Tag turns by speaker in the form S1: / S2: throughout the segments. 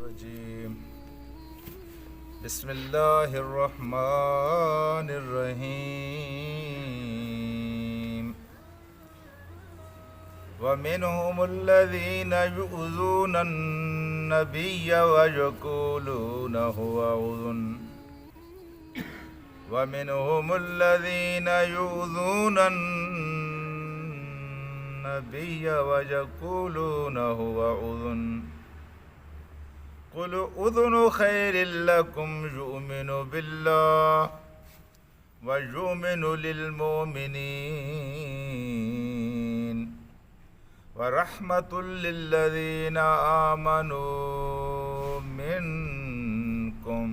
S1: الرجيم بسم الله الرحمن الرحيم ومنهم الذين يؤذون النبي ويقولون هو أذن ومنهم الذين يؤذون النبي ويقولون هو أذن قل أذن خير لكم يؤمن بالله ويؤمن للمؤمنين ورحمة للذين آمنوا منكم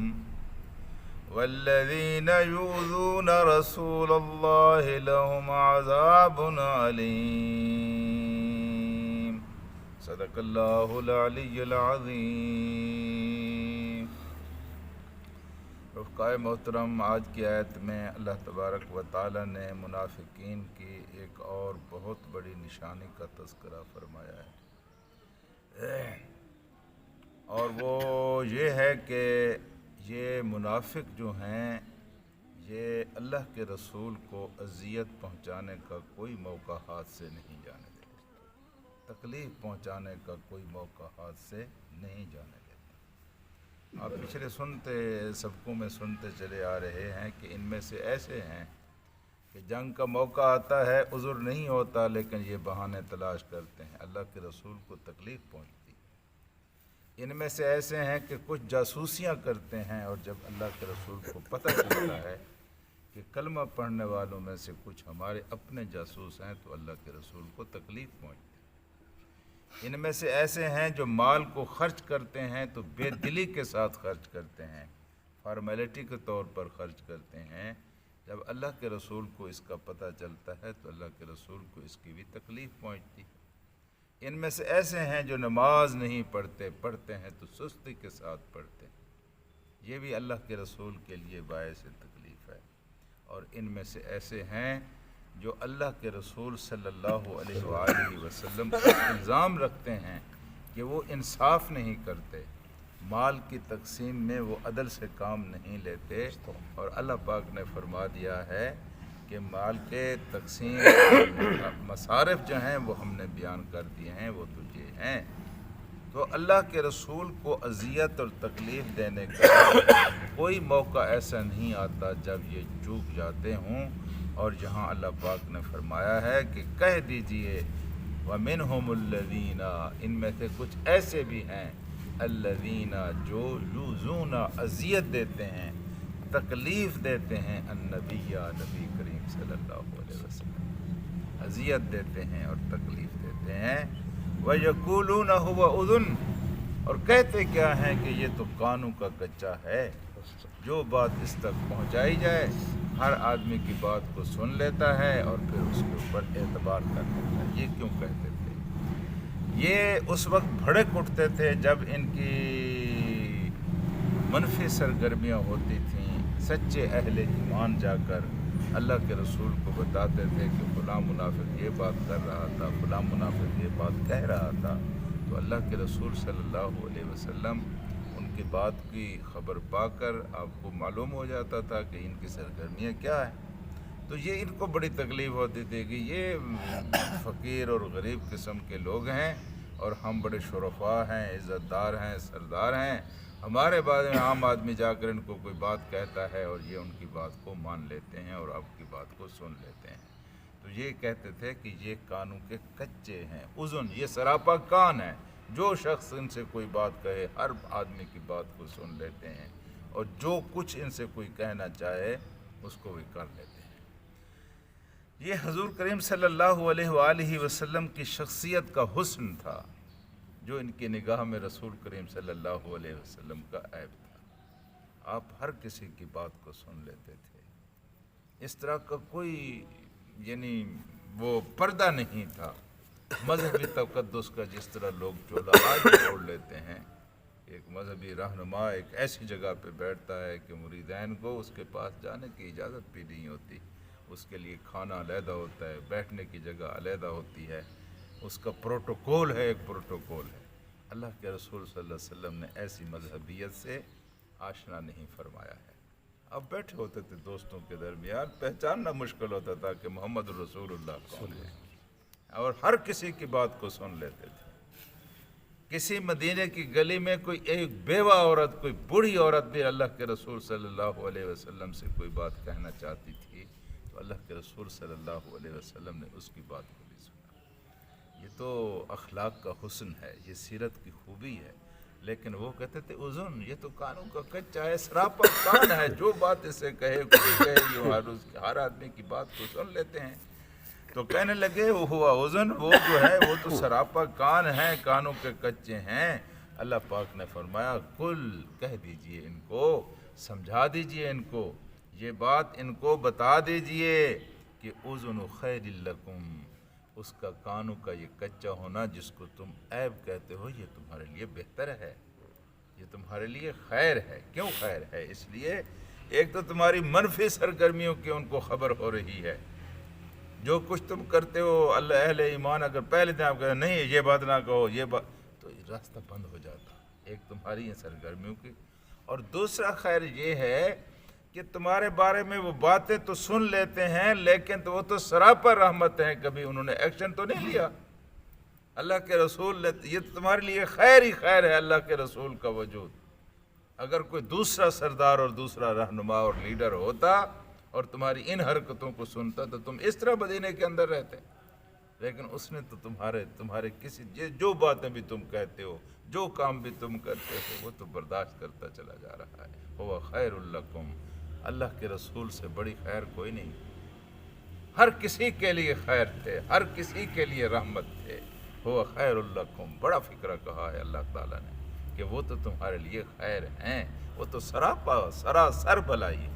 S1: والذين يؤذون رسول الله لهم عذاب عليم صدق اللہ العلی العظیم۔ رفقائے محترم، آج کی آیت میں اللہ تبارک و تعالی نے منافقین کی ایک اور بہت بڑی نشانی کا تذکرہ فرمایا ہے، اور وہ یہ ہے کہ یہ منافق جو ہیں یہ اللہ کے رسول کو اذیت پہنچانے کا کوئی موقع ہاتھ سے نہیں جانے دیتے، تکلیف پہنچانے کا کوئی موقع ہاتھ سے نہیں جانے دیتے۔ آپ پچھلے سبقوں میں سنتے چلے آ رہے ہیں کہ ان میں سے ایسے ہیں کہ جنگ کا موقع آتا ہے، عذر نہیں ہوتا، لیکن یہ بہانے تلاش کرتے ہیں، اللہ کے رسول کو تکلیف پہنچتی۔ ان میں سے ایسے ہیں کہ کچھ جاسوسیاں کرتے ہیں، اور جب اللہ کے رسول کو پتہ چلتا ہے کہ کلمہ پڑھنے والوں میں سے کچھ ہمارے اپنے جاسوس ہیں، تو اللہ کے رسول کو تکلیف پہنچتی۔ ان میں سے ایسے ہیں جو مال کو خرچ کرتے ہیں تو بے دلی کے ساتھ خرچ کرتے ہیں، فارمیلٹی کے طور پر خرچ کرتے ہیں۔ جب اللہ کے رسول کو اس کا پتہ چلتا ہے تو اللہ کے رسول کو اس کی بھی تکلیف پہنچتی۔ ان میں سے ایسے ہیں جو نماز نہیں پڑھتے ہیں تو سستی کے ساتھ پڑھتے ہیں، یہ بھی اللہ کے رسول کے لیے باعث تکلیف ہے۔ اور ان میں سے ایسے ہیں جو اللہ کے رسول صلی اللہ علیہ وآلہ وسلم پر الزام رکھتے ہیں کہ وہ انصاف نہیں کرتے، مال کی تقسیم میں وہ عدل سے کام نہیں لیتے، اور اللہ پاک نے فرما دیا ہے کہ مال کے تقسیم مصارف جو ہیں وہ ہم نے بیان کر دیے ہیں، وہ تو یہ ہیں۔ تو اللہ کے رسول کو اذیت اور تکلیف دینے کا کوئی موقع ایسا نہیں آتا جب یہ چوک جاتے ہوں، اور جہاں اللہ پاک نے فرمایا ہے کہ کہہ دیجئے وَمِنْهُمُ الَّذِينَ، ان میں سے کچھ ایسے بھی ہیں الَّذِينَ جو یؤذون اذیت دیتے ہیں، تکلیف دیتے ہیں النبی، نبی کریم صلی اللہ علیہ وسلم، اذیت دیتے ہیں اور تکلیف دیتے ہیں۔ وَيَقُولُونَ هُوَ أُذُنٌ، اور کہتے کیا ہیں کہ یہ تو کانوں کا کچا ہے، جو بات اس تک پہنچائی جائے ہر آدمی کی بات کو سن لیتا ہے اور پھر اس کے اوپر اعتبار کر لیتا ہے۔ یہ کیوں کہتے تھے؟ یہ اس وقت بھڑک اٹھتے تھے جب ان کی منفی سرگرمیاں ہوتی تھیں، سچے اہل ایمان جا کر اللہ کے رسول کو بتاتے تھے کہ فلاں منافق یہ بات کر رہا تھا، فلاں منافق یہ بات کہہ رہا تھا، تو اللہ کے رسول صلی اللہ علیہ وسلم ان کی بات کی خبر پا کر آپ کو معلوم ہو جاتا تھا کہ ان کی سرگرمیاں کیا ہیں۔ تو یہ ان کو بڑی تکلیف ہوتی تھی کہ یہ فقیر اور غریب قسم کے لوگ ہیں، اور ہم بڑے شرفاء ہیں، عزت دار ہیں، سردار ہیں، ہمارے بارے میں عام آدمی جا کر ان کو کوئی بات کہتا ہے اور یہ ان کی بات کو مان لیتے ہیں اور آپ کی بات کو سن لیتے ہیں۔ تو یہ کہتے تھے کہ یہ کانوں کے کچے ہیں، اذن، یہ سراپا کان ہے، جو شخص ان سے کوئی بات کہے ہر آدمی کی بات کو سن لیتے ہیں، اور جو کچھ ان سے کوئی کہنا چاہے اس کو بھی کر لیتے ہیں۔ یہ حضور کریم صلی اللہ علیہ وآلہ وسلم کی شخصیت کا حسن تھا، جو ان کی نگاہ میں رسول کریم صلی اللہ علیہ وسلم کا عیب تھا۔ آپ ہر کسی کی بات کو سن لیتے تھے، اس طرح کا کوئی وہ پردہ نہیں تھا مذہبی تقدس کا، جس طرح لوگ چولہا آج چھوڑ لیتے ہیں۔ ایک مذہبی رہنما ایک ایسی جگہ پہ بیٹھتا ہے کہ مریدین کو اس کے پاس جانے کی اجازت بھی نہیں ہوتی، اس کے لیے کھانا علیحدہ ہوتا ہے، بیٹھنے کی جگہ علیحدہ ہوتی ہے، اس کا پروٹوکول ہے، ایک پروٹوکول ہے۔ اللہ کے رسول صلی اللہ علیہ وسلم نے ایسی مذہبیت سے آشنا نہیں فرمایا ہے۔ اب بیٹھے ہوتے تھے دوستوں کے درمیان، پہچاننا مشکل ہوتا تھا کہ محمد رسول اللہ کون ہے، اور ہر کسی کی بات کو سن لیتے تھے۔ کسی مدینے کی گلی میں کوئی ایک بیوہ عورت، کوئی بوڑھی عورت بھی اللہ کے رسول صلی اللہ علیہ وسلم سے کوئی بات کہنا چاہتی تھی تو اللہ کے رسول صلی اللہ علیہ وسلم نے اس کی بات کو بھی سنا۔ یہ تو اخلاق کا حسن ہے، یہ سیرت کی خوبی ہے۔ لیکن وہ کہتے تھے اذن، یہ تو کانوں کا کچا ہے، سراپا کان ہے، جو بات اسے کہے کوئی کہے، یہ ہر آدمی کی بات کو سن لیتے ہیں۔ تو کہنے لگے وہ ہوا اذن، وہ جو ہے وہ تو سراپا کان ہیں، کانوں کے کچے ہیں۔ اللہ پاک نے فرمایا کل، کہہ دیجئے ان کو، سمجھا دیجئے ان کو، یہ بات ان کو بتا دیجئے کہ اذن خیر لکم، اس کا کانوں کا یہ کچا ہونا جس کو تم عیب کہتے ہو، یہ تمہارے لیے بہتر ہے، یہ تمہارے لیے خیر ہے۔ کیوں خیر ہے؟ اس لیے ایک تو تمہاری منفی سرگرمیوں کی ان کو خبر ہو رہی ہے، جو کچھ تم کرتے ہو اللہ اہل ایمان اگر پہلے دن آپ کہتے نہیں یہ بات نہ کہو، یہ بات، تو راستہ بند ہو جاتا، ایک تمہاری ان سرگرمیوں کی۔ اور دوسرا خیر یہ ہے کہ تمہارے بارے میں وہ باتیں تو سن لیتے ہیں، لیکن تو وہ تو سراپا رحمت ہیں، کبھی انہوں نے ایکشن تو نہیں لیا۔ اللہ کے رسول نے، یہ تو تمہارے لیے خیر ہی خیر ہے اللہ کے رسول کا وجود۔ اگر کوئی دوسرا سردار اور دوسرا رہنما اور لیڈر ہوتا اور تمہاری ان حرکتوں کو سنتا تو تم اس طرح مدینے کے اندر رہتے، لیکن اس نے تو تمہارے کسی جو باتیں بھی تم کہتے ہو، جو کام بھی تم کرتے ہو، وہ تو برداشت کرتا چلا جا رہا ہے۔ ہوا خیر لکم، اللہ کے رسول سے بڑی خیر کوئی نہیں، ہر کسی کے لیے خیر تھے، ہر کسی کے لیے رحمت تھے۔ ہوا خیر لکم، بڑا فکرہ کہا ہے اللہ تعالیٰ نے کہ وہ تو تمہارے لیے خیر ہیں، وہ تو سراسر بھلائی ہے۔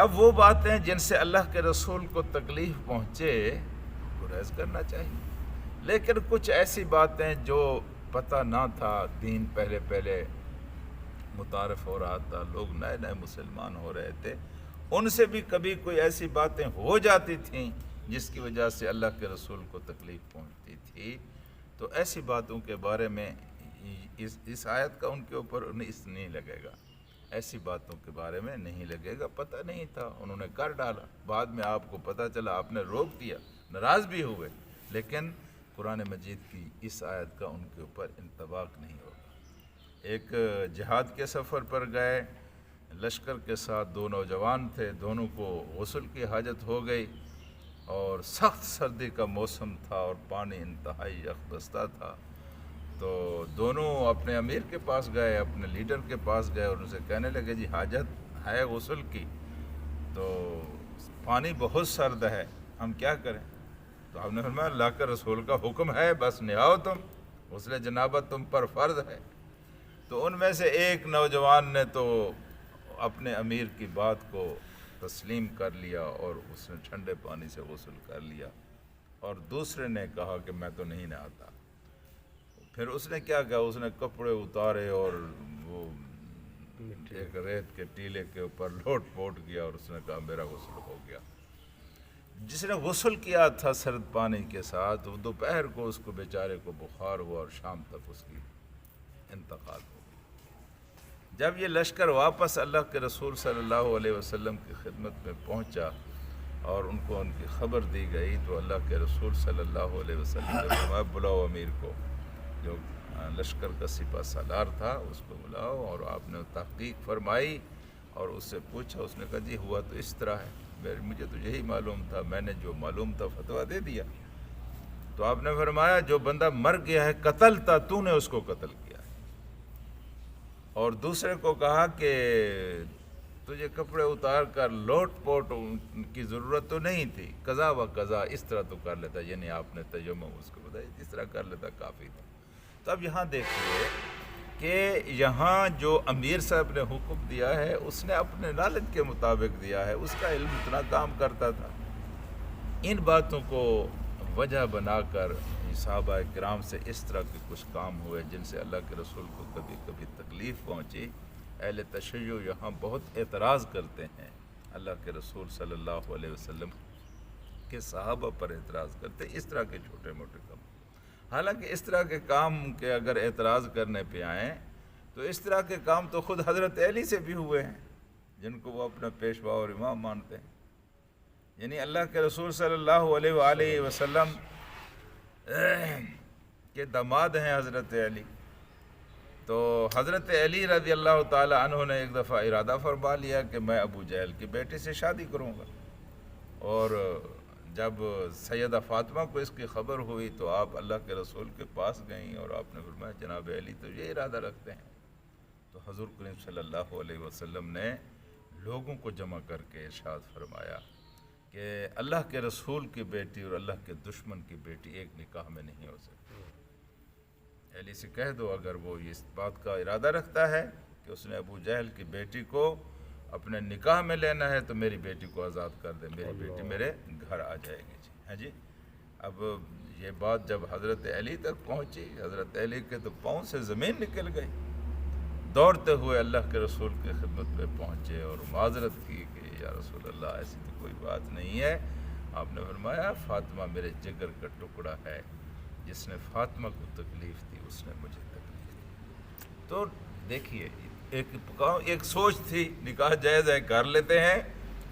S1: اب وہ باتیں جن سے اللہ کے رسول کو تکلیف پہنچے گریز کرنا چاہیے، لیکن کچھ ایسی باتیں جو پتہ نہ تھا، دین پہلے پہلے متعارف ہو رہا تھا، لوگ نئے نئے مسلمان ہو رہے تھے، ان سے بھی کبھی کوئی ایسی باتیں ہو جاتی تھیں جس کی وجہ سے اللہ کے رسول کو تکلیف پہنچتی تھی، تو ایسی باتوں کے بارے میں اس آیت کا ان کے اوپر اس نہیں لگے گا، ایسی باتوں کے بارے میں نہیں لگے گا، پتہ نہیں تھا انہوں نے کر ڈالا، بعد میں آپ کو پتہ چلا، آپ نے روک دیا، ناراض بھی ہوئے، لیکن قرآن مجید کی اس آیت کا ان کے اوپر انطباق نہیں ہوگا۔ ایک جہاد کے سفر پر گئے، لشکر کے ساتھ دو نوجوان تھے، دونوں کو غسل کی حاجت ہو گئی اور سخت سردی کا موسم تھا اور پانی انتہائی یخبستہ تھا، تو دونوں اپنے امیر کے پاس گئے، اپنے لیڈر کے پاس گئے اور ان سے کہنے لگے جی حاجت ہے غسل کی، تو پانی بہت سرد ہے، ہم کیا کریں؟ تو آپ نے فرمایا اللہ کے رسول کا حکم ہے، بس نہاؤ تم، غسل جنابت تم پر فرض ہے۔ تو ان میں سے ایک نوجوان نے تو اپنے امیر کی بات کو تسلیم کر لیا اور اس نے ٹھنڈے پانی سے غسل کر لیا، اور دوسرے نے کہا کہ میں تو نہیں نہاتا۔ پھر اس نے کیا کہا، اس نے کپڑے اتارے اور وہ ایک ریت کے ٹیلے کے اوپر لوٹ پوٹ کیا اور اس نے کہا میرا غسل ہو گیا۔ جس نے غسل کیا تھا سرد پانی کے ساتھ، وہ دوپہر کو اس کو بیچارے کو بخار ہوا اور شام تک اس کی انتقال ہو گئی۔ جب یہ لشکر واپس اللہ کے رسول صلی اللہ علیہ وسلم کی خدمت میں پہنچا اور ان کو ان کی خبر دی گئی، تو اللہ کے رسول صلی اللہ علیہ وسلم نے فرمایا بلاؤ امیر کو، جو لشکر کا سپہ سالار تھا اس کو بلاؤ، اور آپ نے تحقیق فرمائی اور اس سے پوچھا، اس نے کہا جی ہوا تو اس طرح ہے، مجھے تو یہی معلوم تھا، میں نے جو معلوم تھا فتویٰ دے دیا۔ تو آپ نے فرمایا جو بندہ مر گیا ہے قتل تھا، تو نے اس کو قتل کیا ہے، اور دوسرے کو کہا کہ تجھے کپڑے اتار کر لوٹ پوٹ کی ضرورت تو نہیں تھی، قضا و قضا اس طرح تو کر لیتا، یعنی آپ نے تجمع اس کو بتایا، اس طرح کر لیتا کافی تھا۔ تو اب یہاں دیکھیے کہ یہاں جو امیر صاحب نے حکم دیا ہے اس نے اپنے نالج کے مطابق دیا ہے، اس کا علم اتنا کام کرتا تھا۔ ان باتوں کو وجہ بنا کر صحابہ کرام سے اس طرح کے کچھ کام ہوئے جن سے اللہ کے رسول کو کبھی کبھی تکلیف پہنچی۔ اہل تشیع یہاں بہت اعتراض کرتے ہیں، اللہ کے رسول صلی اللہ علیہ وسلم کے صحابہ پر اعتراض کرتے ہیں، اس طرح کے چھوٹے موٹے کام۔ حالانکہ اس طرح کے کام کے اگر اعتراض کرنے پہ آئیں تو اس طرح کے کام تو خود حضرت علی سے بھی ہوئے ہیں، جن کو وہ اپنا پیشوا اور امام مانتے ہیں۔ یعنی اللہ کے رسول صلی اللہ علیہ وآلہ وسلم کے داماد ہیں حضرت علی، تو حضرت علی رضی اللہ تعالی عنہ نے ایک دفعہ ارادہ فرما لیا کہ میں ابو جہل کی بیٹی سے شادی کروں گا، اور جب سیدہ فاطمہ کو اس کی خبر ہوئی تو آپ اللہ کے رسول کے پاس گئیں اور آپ نے فرمایا جناب علی تو یہ ارادہ رکھتے ہیں۔ تو حضور کریم صلی اللہ علیہ وسلم نے لوگوں کو جمع کر کے ارشاد فرمایا کہ اللہ کے رسول کی بیٹی اور اللہ کے دشمن کی بیٹی ایک نکاح میں نہیں ہو سکتی۔ علی سے کہہ دو اگر وہ اس بات کا ارادہ رکھتا ہے کہ اس نے ابو جہل کی بیٹی کو اپنے نکاح میں لینا ہے تو میری بیٹی کو آزاد کر دے، میری بیٹی میرے گھر آ جائے گی۔ جی ہاں جی۔ اب یہ بات جب حضرت علی تک پہنچی، حضرت علی کے تو پاؤں سے زمین نکل گئی، دوڑتے ہوئے اللہ کے رسول کی خدمت پہ پہنچے اور معذرت کی کہ یا رسول اللہ ایسی تو کوئی بات نہیں ہے۔ آپ نے فرمایا فاطمہ میرے جگر کا ٹکڑا ہے، جس نے فاطمہ کو تکلیف دی اس نے مجھے تکلیف دی۔ تو دیکھیے ایک سوچ تھی نکاح جائز ہے کر لیتے ہیں،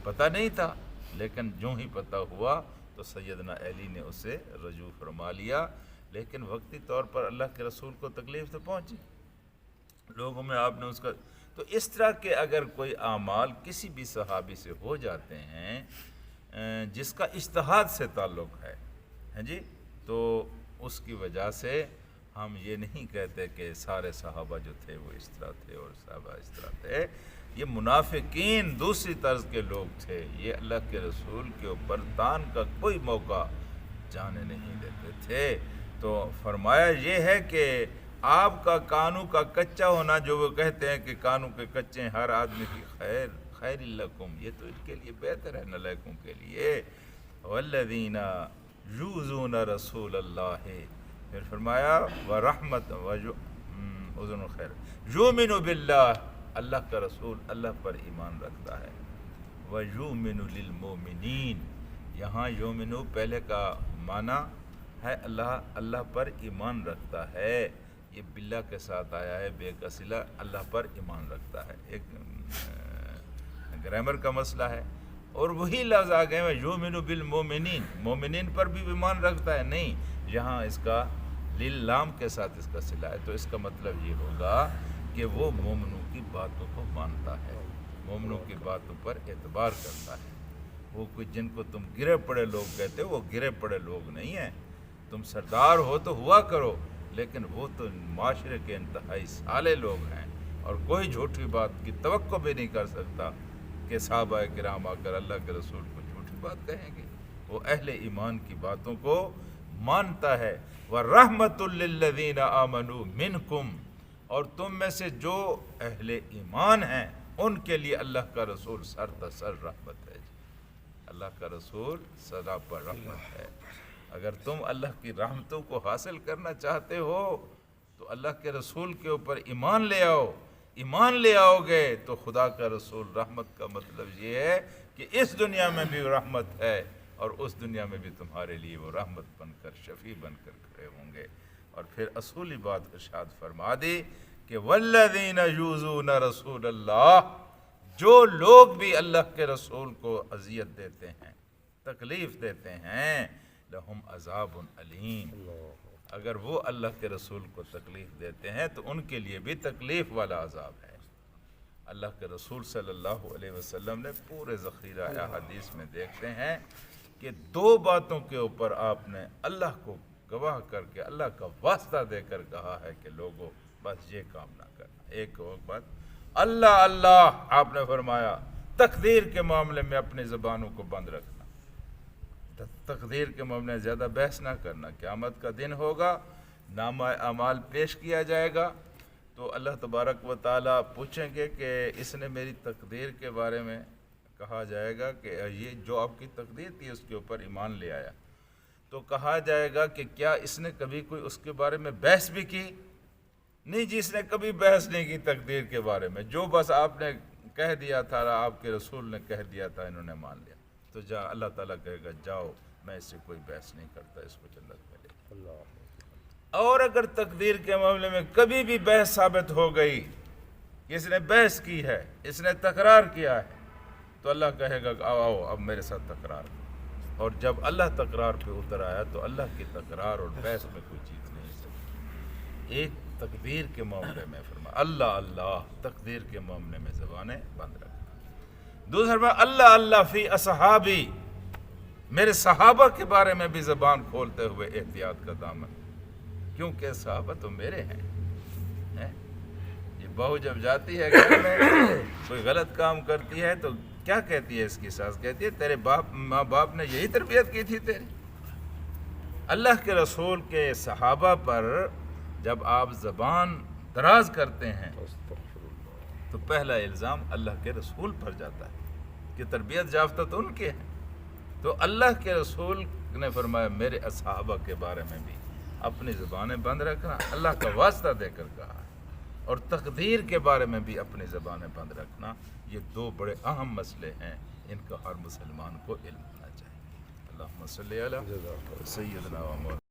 S1: پتہ نہیں تھا، لیکن جو ہی پتہ ہوا تو سیدنا علی نے اسے رجوع فرما لیا، لیکن وقتی طور پر اللہ کے رسول کو تکلیف تو پہنچی لوگوں میں، آپ نے اس کا تو اس طرح کے اگر کوئی اعمال کسی بھی صحابی سے ہو جاتے ہیں جس کا اجتہاد سے تعلق ہے، ہاں جی، تو اس کی وجہ سے ہم یہ نہیں کہتے کہ سارے صحابہ جو تھے وہ اس طرح تھے اور صحابہ اس طرح تھے۔ یہ منافقین دوسری طرز کے لوگ تھے، یہ اللہ کے رسول کے اوپر تان کا کوئی موقع جانے نہیں دیتے تھے۔ تو فرمایا یہ ہے کہ آپ کا کانوں کا کچا ہونا، جو وہ کہتے ہیں کہ کانوں کے کچے ہیں ہر آدمی کی خیر لکم، یہ تو ان کے لیے بہتر ہے نلائکوں کے لیے۔ والذین یؤذون رسول اللہ، پھر فرمایا ورحمت اذن خیر یؤمن باللہ، اللہ کا رسول اللہ پر ایمان رکھتا ہے، ویؤمن للمؤمنین، یہاں یؤمن پہلے کا معنی ہے اللہ پر ایمان رکھتا ہے، یہ باللہ کے ساتھ آیا ہے بے کا صلہ، اللہ پر ایمان رکھتا ہے، ایک گرامر کا مسئلہ ہے، اور وہی لفظ آ گئے ہیں یؤمن بالمؤمنین، مومنین پر بھی ایمان رکھتا ہے، نہیں یہاں اس کا لام کے ساتھ اس کا صلہ ہے، تو اس کا مطلب یہ ہوگا کہ وہ مومنوں کی باتوں کو مانتا ہے، مومنوں کی باتوں پر اعتبار کرتا ہے۔ وہ کوئی جن کو تم گرے پڑے لوگ کہتے ہو وہ گرے پڑے لوگ نہیں ہیں، تم سردار ہو تو ہوا کرو، لیکن وہ تو معاشرے کے انتہائی سالے لوگ ہیں، اور کوئی جھوٹی بات کی توقع بھی نہیں کر سکتا کہ صحابہ کرام آ کر اللہ کے رسول کو جھوٹی بات کہیں گے۔ وہ اہل ایمان کی باتوں کو مانتا ہے۔ وَرَحْمَةٌ لِّلَّذِينَ آمَنُوا مِنْكُمْ، اور تم میں سے جو اہل ایمان ہیں ان کے لیے اللہ کا رسول سر تسر رحمت ہے، اللہ کا رسول سدا پر رحمت ہے۔ اگر تم اللہ کی رحمتوں کو حاصل کرنا چاہتے ہو تو اللہ کے رسول کے اوپر ایمان لے آؤ، ایمان لے آؤ گے تو خدا کا رسول رحمت کا مطلب یہ ہے کہ اس دنیا میں بھی رحمت ہے اور اس دنیا میں بھی تمہارے لیے وہ رحمت بن کر شفیع بن کر کھڑے ہوں گے۔ اور پھر اصولی بات ارشاد فرما دی کہ والذین یؤذون رسول اللہ، جو لوگ بھی اللہ کے رسول کو اذیت دیتے ہیں، تکلیف دیتے ہیں، لہم عذاب علیم، اگر وہ اللہ کے رسول کو تکلیف دیتے ہیں تو ان کے لیے بھی تکلیف والا عذاب ہے۔ اللہ کے رسول صلی اللہ علیہ وسلم نے پورے ذخیرہ احادیث میں دیکھتے ہیں کہ دو باتوں کے اوپر آپ نے اللہ کو گواہ کر کے اللہ کا واسطہ دے کر کہا ہے کہ لوگوں بس یہ کام نہ کرنا۔ ایک اور بات اللہ اللہ، آپ نے فرمایا تقدیر کے معاملے میں اپنی زبانوں کو بند رکھنا، تقدیر کے معاملے میں زیادہ بحث نہ کرنا۔ قیامت کا دن ہوگا، نامہ اعمال پیش کیا جائے گا تو اللہ تبارک و تعالیٰ پوچھیں گے کہ اس نے میری تقدیر کے بارے میں، کہا جائے گا کہ یہ جو آپ کی تقدیر تھی اس کے اوپر ایمان لے آیا، تو کہا جائے گا کہ کیا اس نے کبھی کوئی اس کے بارے میں بحث بھی کی؟ نہیں جی، اس نے کبھی بحث نہیں کی تقدیر کے بارے میں، جو بس آپ نے کہہ دیا تھا، آپ کے رسول نے کہہ دیا تھا، انہوں نے مان لیا، تو اللہ تعالیٰ کہے گا جاؤ میں اس سے کوئی بحث نہیں کرتا، اس کو جنت میں لے۔ اور اگر تقدیر کے معاملے میں کبھی بھی بحث ثابت ہو گئی، اس نے بحث کی ہے، اس نے تکرار کیا ہے، تو اللہ کہے گا کہ آؤ اب میرے ساتھ تکرار کرو۔ اور جب اللہ تکرار پہ اتر آیا تو اللہ کی تکرار اور بحث میں کوئی چیز نہیں سکتی۔ ایک تقدیر کے معاملے میں فرمایا اللہ اللہ، تقدیر کے معاملے میں زبانیں بند رکھنا۔ دوسرا فرمایا اللہ اللہ فی اصحابی، میرے صحابہ کے بارے میں بھی زبان کھولتے ہوئے احتیاط کا دامن، کیونکہ صحابہ تو میرے ہیں۔ یہ بہو جب جاتی ہے گھر میں کوئی غلط کام کرتی ہے تو کیا کہتی ہے اس کی ساس؟ کہتی ہے تیرے ماں باپ نے یہی تربیت کی تھی تیری۔ اللہ کے رسول کے صحابہ پر جب آپ زبان دراز کرتے ہیں تو پہلا الزام اللہ کے رسول پر جاتا ہے کہ تربیت یافتہ تو ان کے ہیں۔ تو اللہ کے رسول نے فرمایا میرے صحابہ کے بارے میں بھی اپنی زبانیں بند رکھنا، اللہ کا واسطہ دے کر کہا ہے، اور تقدیر کے بارے میں بھی اپنی زبانیں بند رکھنا۔ یہ دو بڑے اہم مسئلے ہیں، ان کا ہر مسلمان کو علم ہونا چاہیے۔ اللہم صلی علی سیدنا و مولانا